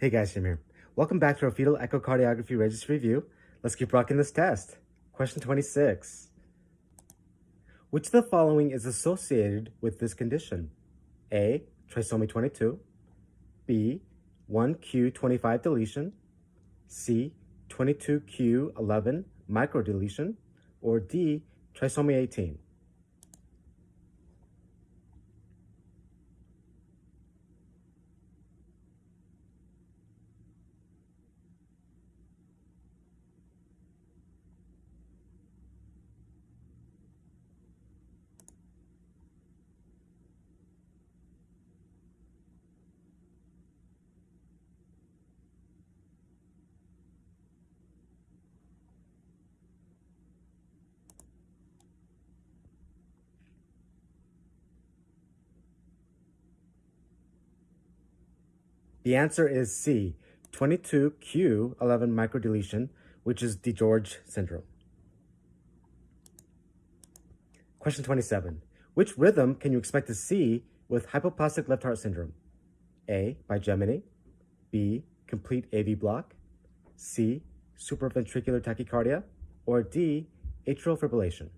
Hey guys, Jim here. Welcome back to our Fetal Echocardiography Registry review. Let's keep rocking this test. Question 26. Which of the following is associated with this condition? A. Trisomy 22. B. 1q25 deletion. C. 22q11 microdeletion. Or D. Trisomy 18. The answer is C. 22q11 microdeletion, which is DiGeorge syndrome. Question 27. Which rhythm can you expect to see with hypoplastic left heart syndrome? A. Bigeminy. B. Complete AV block. C. Supraventricular tachycardia. Or D. Atrial fibrillation.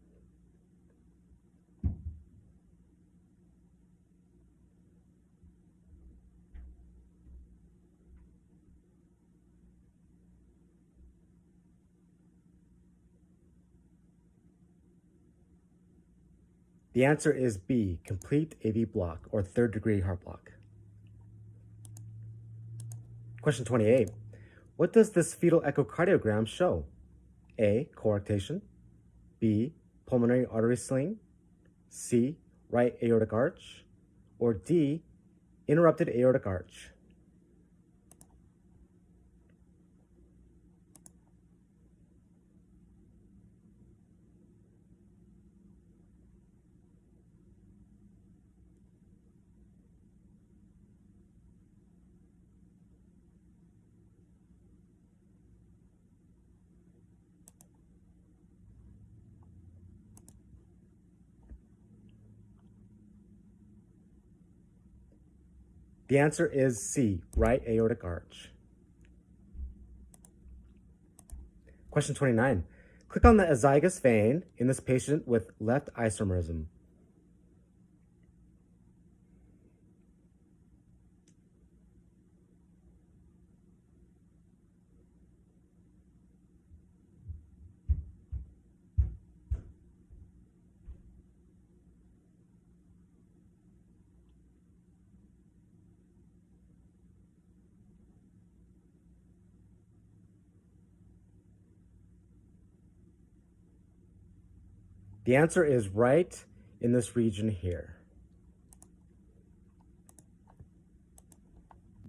The answer is B. Complete AV block or third degree heart block. Question 28. What does this fetal echocardiogram show? A. Coarctation. B. Pulmonary artery sling. C. Right aortic arch. Or D. Interrupted aortic arch. The answer is C. Right aortic arch. Question 29. Click on the azygous vein in this patient with left isomerism. The answer is right in this region here.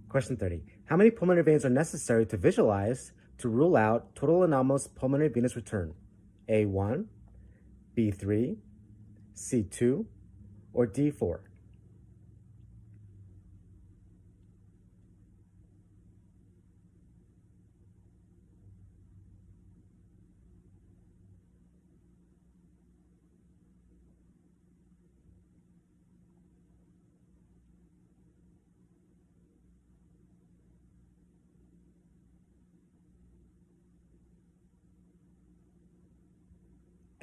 Question 30. How many pulmonary veins are necessary to visualize to rule out total anomalous pulmonary venous return? A1, B3, C2, or D4?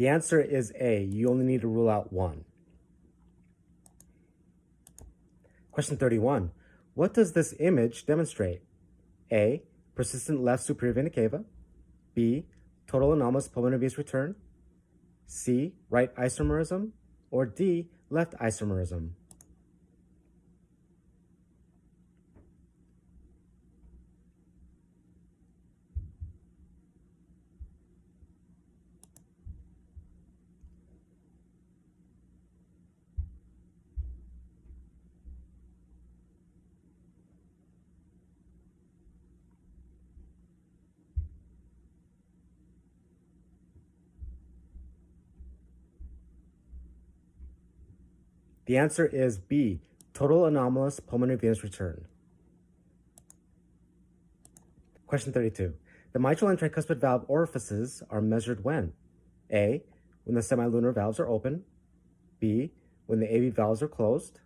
The answer is A. You only need to rule out one. Question 31. What does this image demonstrate? A. Persistent left superior vena cava. B. Total anomalous pulmonary venous return. C. Right isomerism. Or D. Left isomerism. The answer is B. Total anomalous pulmonary venous return. Question 32. The mitral and tricuspid valve orifices are measured when? A. When the semilunar valves are open. B. When the AV valves are closed.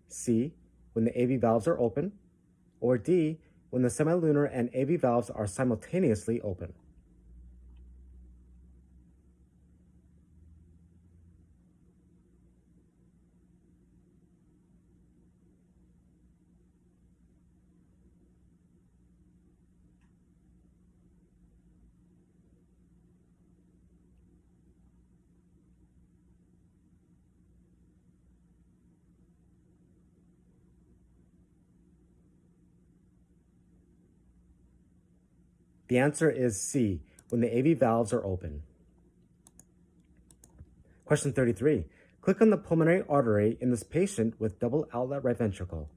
C. When the AV valves are open. Or D. when the semilunar and AV valves are simultaneously open? The answer is C, when the AV valves are open. Question 33. Click on the pulmonary artery in this patient with double outlet right ventricle.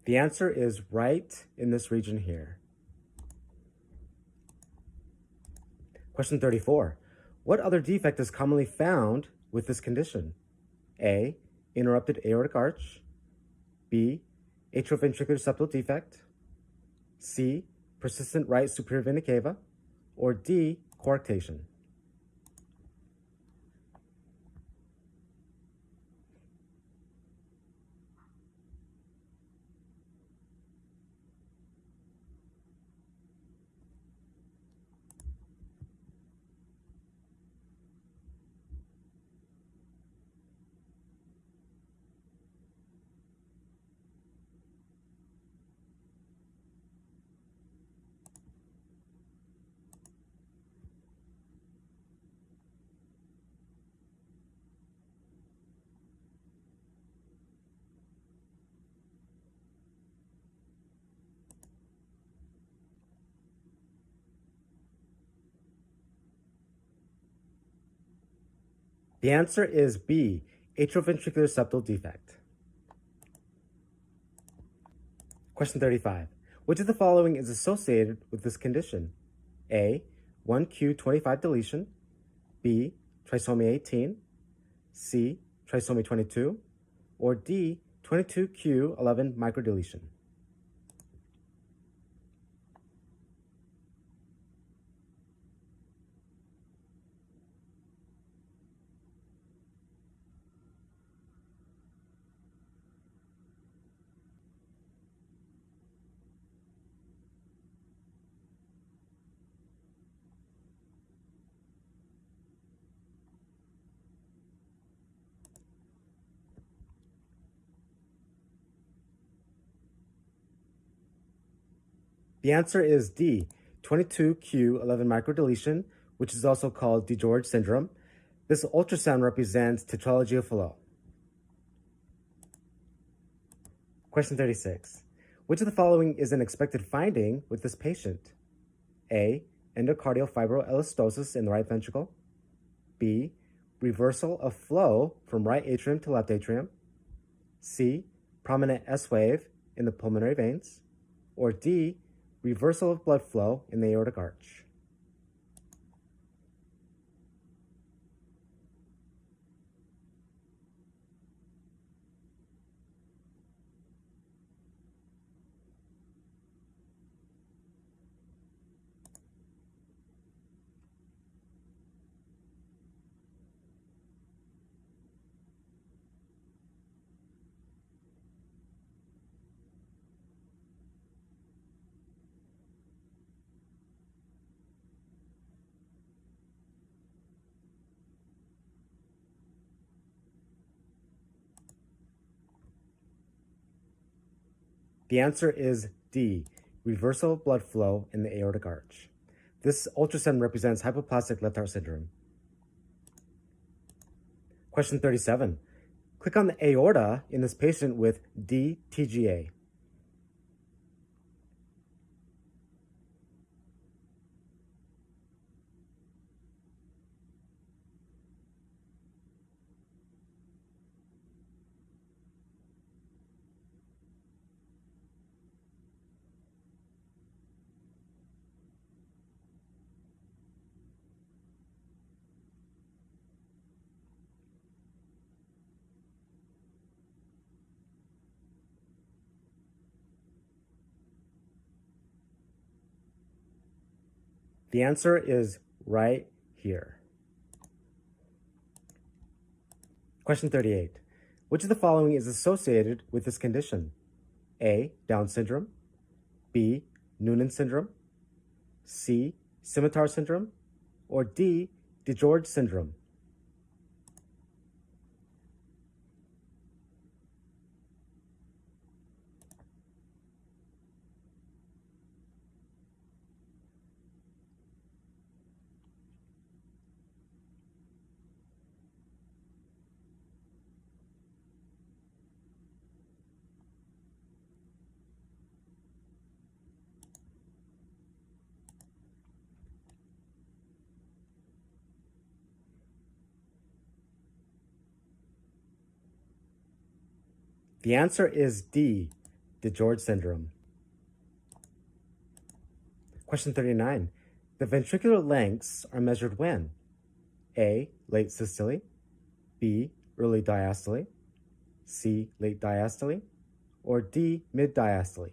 The answer is right in this region here. Question 34. What other defect is commonly found with this condition? A. Interrupted aortic arch. B. Atrioventricular septal defect. C. Persistent right superior vena cava. Or D. Coarctation. The answer is B. Atrioventricular septal defect. Question 35. Which of the following is associated with this condition? A. 1q25 deletion. B. Trisomy 18. C. Trisomy 22. Or D. 22q11 microdeletion. The answer is D. 22q11 microdeletion, which is also called DiGeorge syndrome. This ultrasound represents tetralogy of Fallot. Question 36. Which of the following is an expected finding with this patient? A. Endocardial fibroelastosis in the right ventricle. B. Reversal of flow from right atrium to left atrium. C. Prominent S wave in the pulmonary veins. Or D. Reversal of blood flow in the aortic arch. The answer is D. Reversal of blood flow in the aortic arch. This ultrasound represents hypoplastic left heart syndrome. Question 37. Click on the aorta in this patient with DTGA. The answer is right here. Question 38. Which of the following is associated with this condition? A. Down syndrome. B. Noonan syndrome. C. Scimitar syndrome. Or D. DeGeorge syndrome. The answer is D. DeGeorge syndrome. Question 39. The ventricular lengths are measured when? A. Late systole. B. Early diastole. C. Late diastole. Or D. Mid diastole.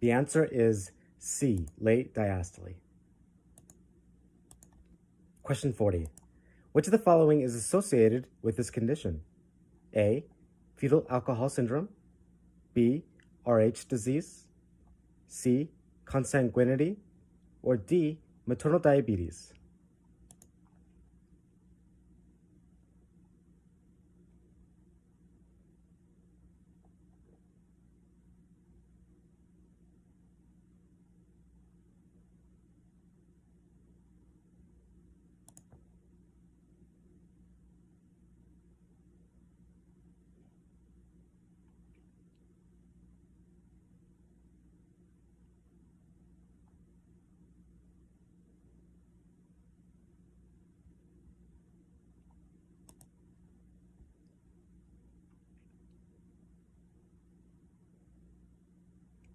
The answer is C. Late diastole. Question 40. Which of the following is associated with this condition? A. Fetal alcohol syndrome. B. Rh disease. C. Consanguinity. Or D. Maternal diabetes.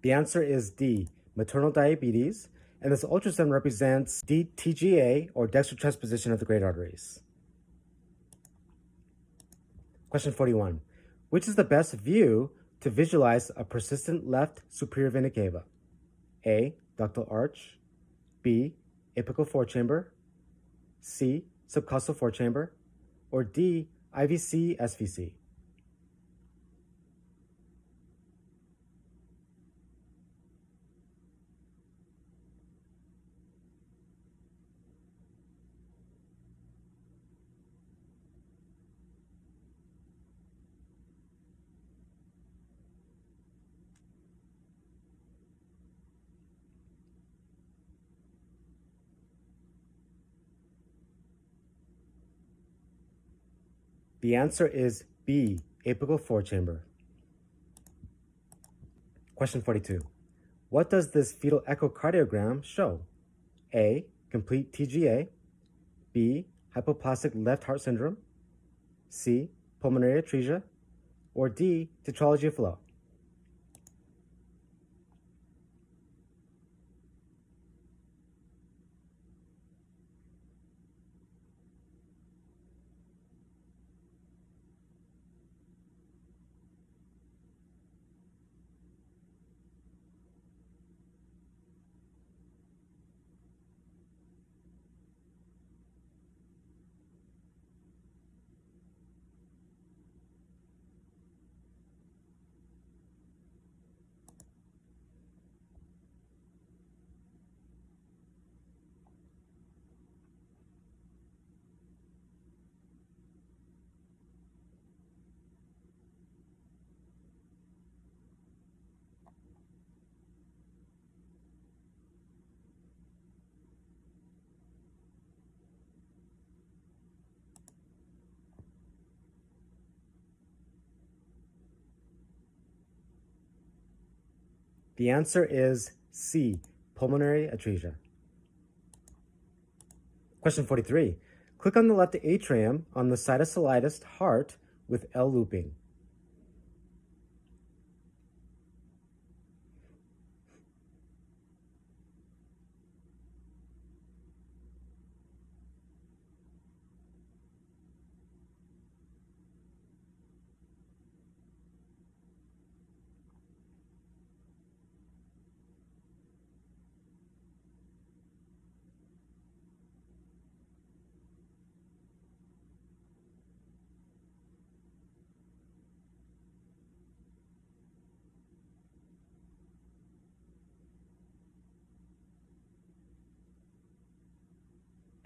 The answer is D. Maternal diabetes, and this ultrasound represents DTGA, or dextrotransposition of the great arteries. Question 41. Which is the best view to visualize a persistent left superior vena cava? A. Ductal arch. B. Apical forechamber. C. Subcostal forechamber. Or D. IVC SVC. The answer is B. Apical forechamber. Question 42. What does this fetal echocardiogram show? A. Complete TGA. B. Hypoplastic left heart syndrome. C. Pulmonary atresia. Or D. Tetralogy of Fallot. The answer is C, pulmonary atresia. Question 43. Click on the left atrium on the cytosolitis heart with L looping.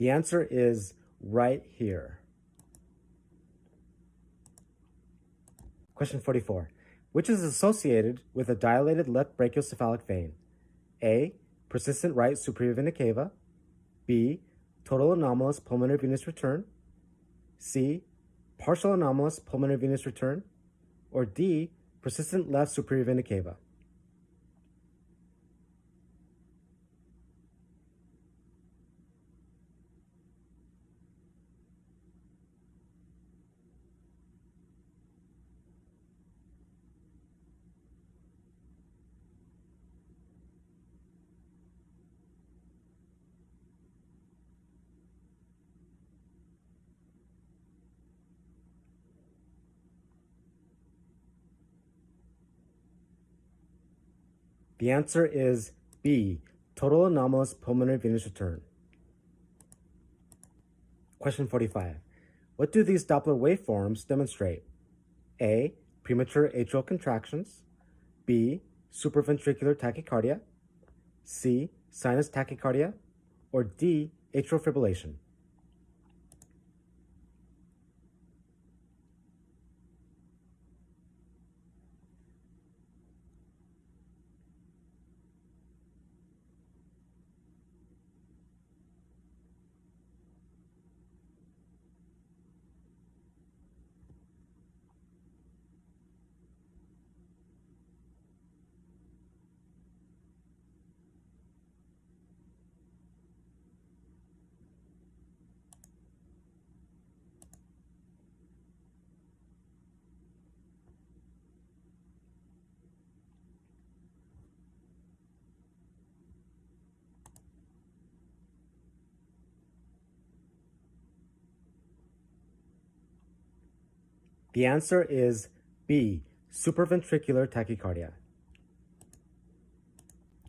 The answer is right here. Question 44. Which is associated with a dilated left brachiocephalic vein? A, persistent right superior vena cava. B, total anomalous pulmonary venous return. C, partial anomalous pulmonary venous return. Or D, persistent left superior vena cava. The answer is B, total anomalous pulmonary venous return. Question 45. What do these Doppler waveforms demonstrate? A, premature atrial contractions. B, supraventricular tachycardia. C, sinus tachycardia. Or D, atrial fibrillation. The answer is B, supraventricular tachycardia.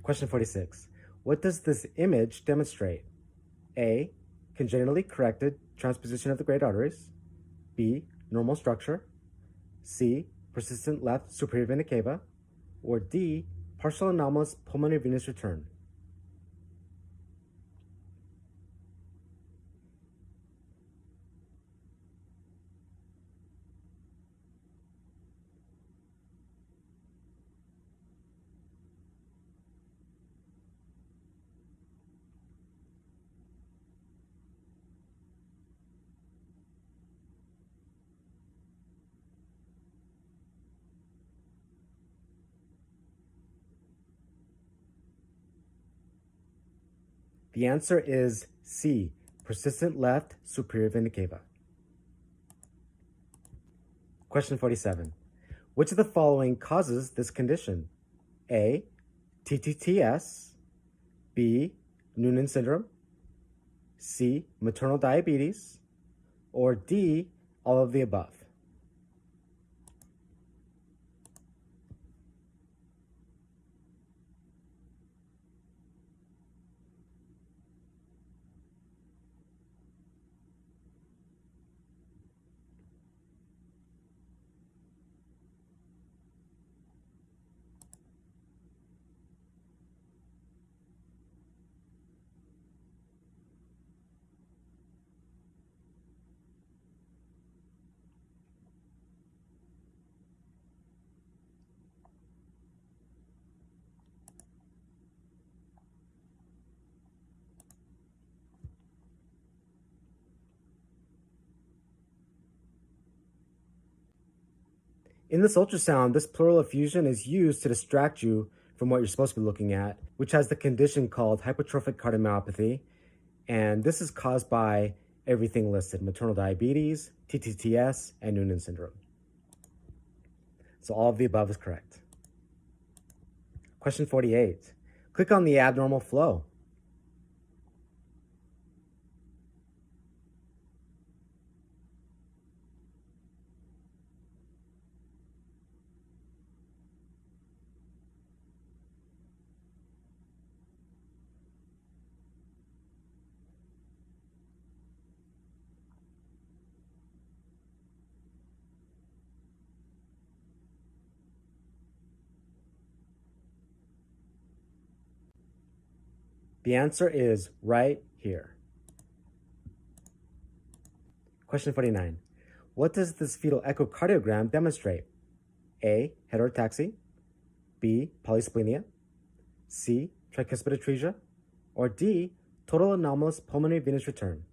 Question 46. What does this image demonstrate? A, congenitally corrected transposition of the great arteries. B, normal structure. C, persistent left superior vena cava. Or D, partial anomalous pulmonary venous return. The answer is C, persistent left superior vena cava. Question 47. Which of the following causes this condition? A, TTTS. B, Noonan syndrome. C, maternal diabetes. Or D, all of the above. In this ultrasound, this pleural effusion is used to distract you from what you're supposed to be looking at, which has the condition called hypertrophic cardiomyopathy. And this is caused by everything listed: maternal diabetes, TTTS, and Noonan syndrome. So all of the above is correct. Question 48. Click on the abnormal flow. The answer is right here. Question 49. What does this fetal echocardiogram demonstrate? A. Heterotaxy. B. Polysplenia. C. Tricuspid atresia. Or D. Total anomalous pulmonary venous return.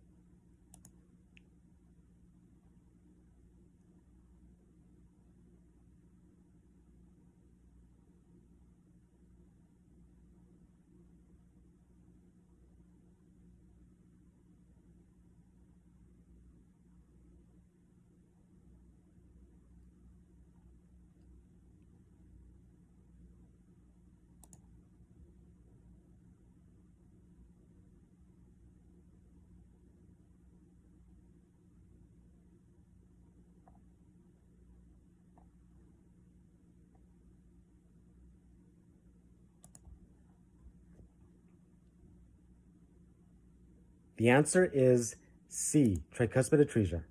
The answer is C. Tricuspid atresia.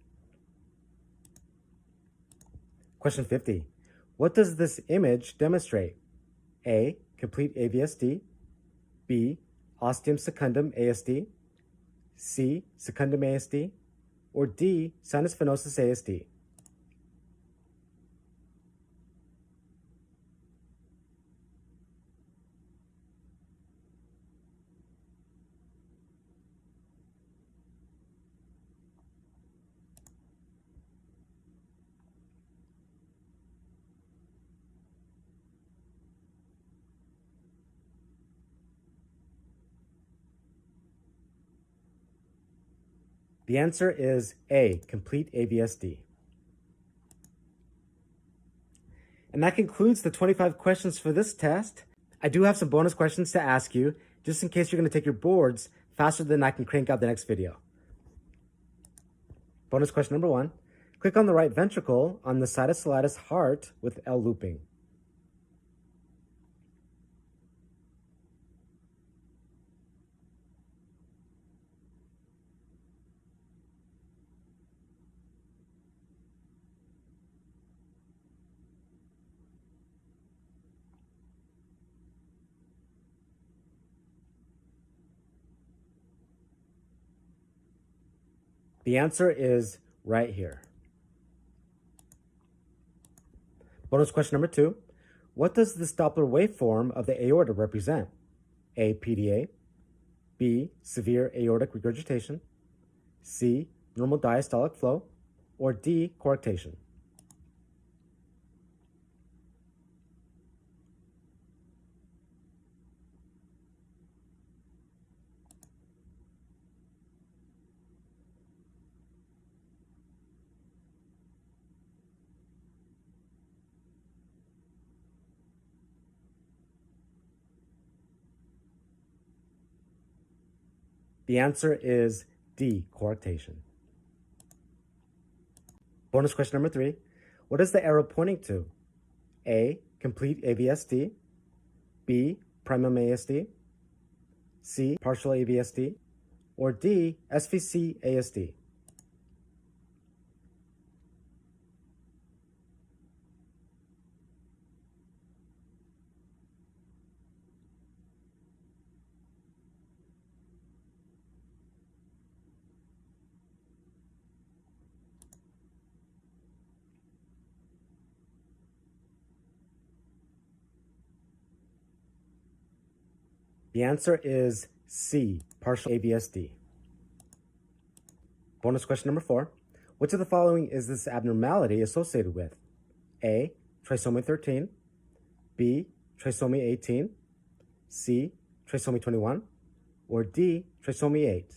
Question 50. What does this image demonstrate? A. Complete AVSD. B. Ostium secundum ASD. C. Secundum ASD. Or D. Sinus venosus ASD. The answer is A. Complete AVSD. And that concludes the 25 questions for this test. I do have some bonus questions to ask you, just in case you're going to take your boards faster than I can crank out the next video. Bonus question number 1. Click on the right ventricle on the cytosolitis heart with L looping. The answer is right here. Bonus question number 2. What does this Doppler waveform of the aorta represent? A. PDA. B. Severe aortic regurgitation. C. Normal diastolic flow. Or D. coarctation. The answer is D. coarctation. Bonus question number 3. What is the arrow pointing to? A. Complete AVSD. B. Primum ASD. C. Partial AVSD. Or D. SVC ASD. The answer is C. Partial AVSD. Bonus question number 4. Which of the following is this abnormality associated with? A. Trisomy 13. B. trisomy 18, C, trisomy 21, or D, trisomy 8?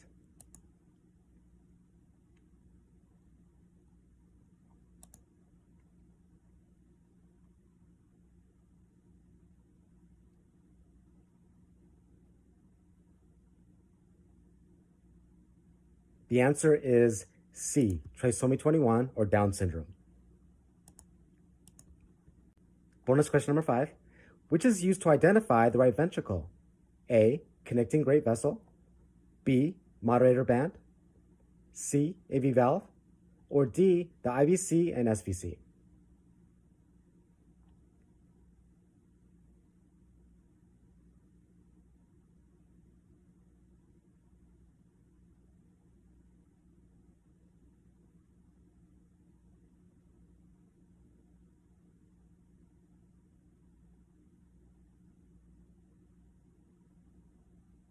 The answer is C, trisomy 21, or Down syndrome. Bonus question number 5. Which is used to identify the right ventricle? A, connecting great vessel, B, moderator band, C, AV valve, or D, the IVC and SVC?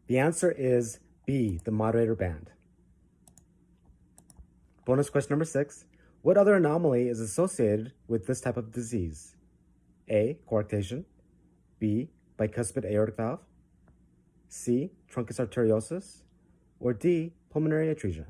The answer is B, the moderator band. Bonus question number 6. What other anomaly is associated with this type of disease? A, coarctation, B, bicuspid aortic valve, C, truncus arteriosus, or D, pulmonary atresia?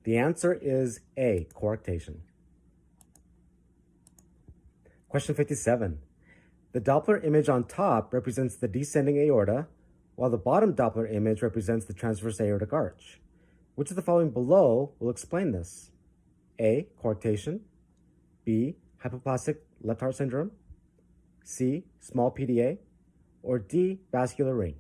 The answer is A, coarctation. Question 57. The Doppler image on top represents the descending aorta, while the bottom Doppler image represents the transverse aortic arch. Which of the following below will explain this? A, coarctation, B, hypoplastic left heart syndrome, C, small PDA, or D, vascular ring?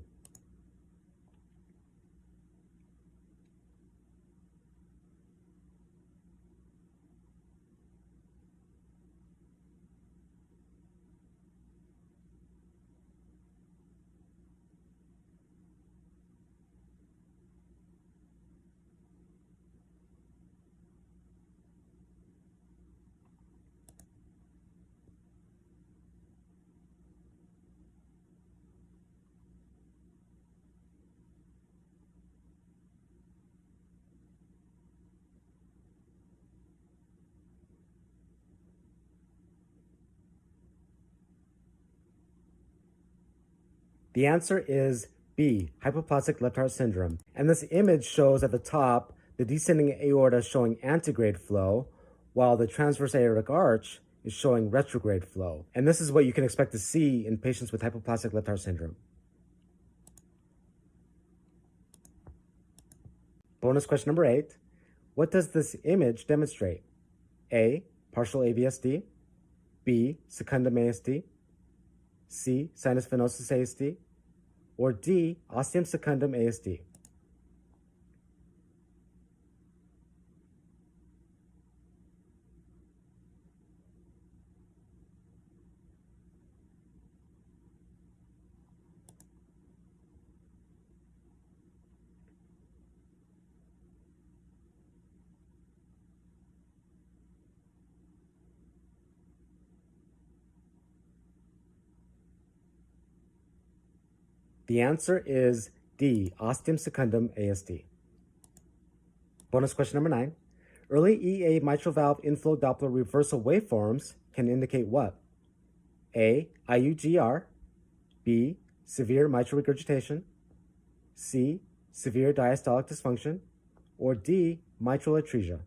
The answer is B, hypoplastic left heart syndrome. And this image shows at the top the descending aorta showing antegrade flow, while the transverse aortic arch is showing retrograde flow. And this is what you can expect to see in patients with hypoplastic left heart syndrome. Bonus question number 8. What does this image demonstrate? A, partial AVSD, B, secundum ASD, C, sinus venosus ASD, or D, ostium secundum ASD? The answer is D, ostium secundum ASD. Bonus question number 9. Early EA mitral valve inflow Doppler reversal waveforms can indicate what? A, IUGR, B, severe mitral regurgitation, C, severe diastolic dysfunction, or D, mitral atresia?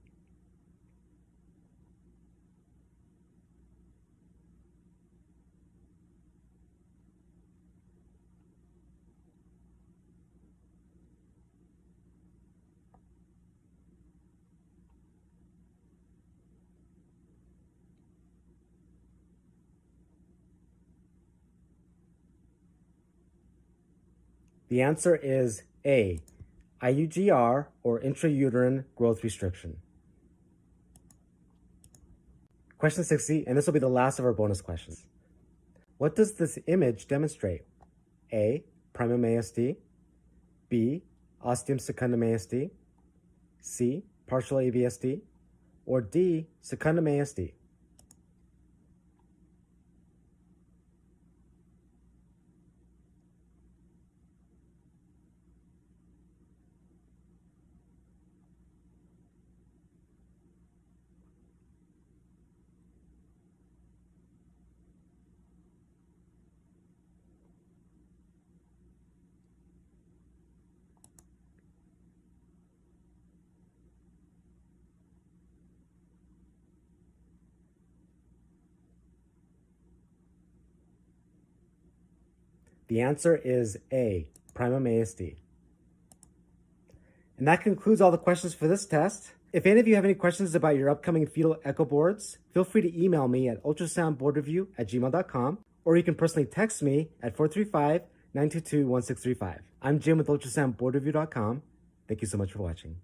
The answer is A, IUGR, or intrauterine growth restriction. Question 60, and this will be the last of our bonus questions. What does this image demonstrate? A, primum ASD, B, ostium secundum ASD, C, partial AVSD, or D, secundum ASD? The answer is A, primum ASD. And that concludes all the questions for this test. If any of you have any questions about your upcoming fetal echo boards, feel free to email me at ultrasoundboardreview@gmail.com, or you can personally text me at 435-922-1635. I'm Jim with ultrasoundboardreview.com. Thank you so much for watching.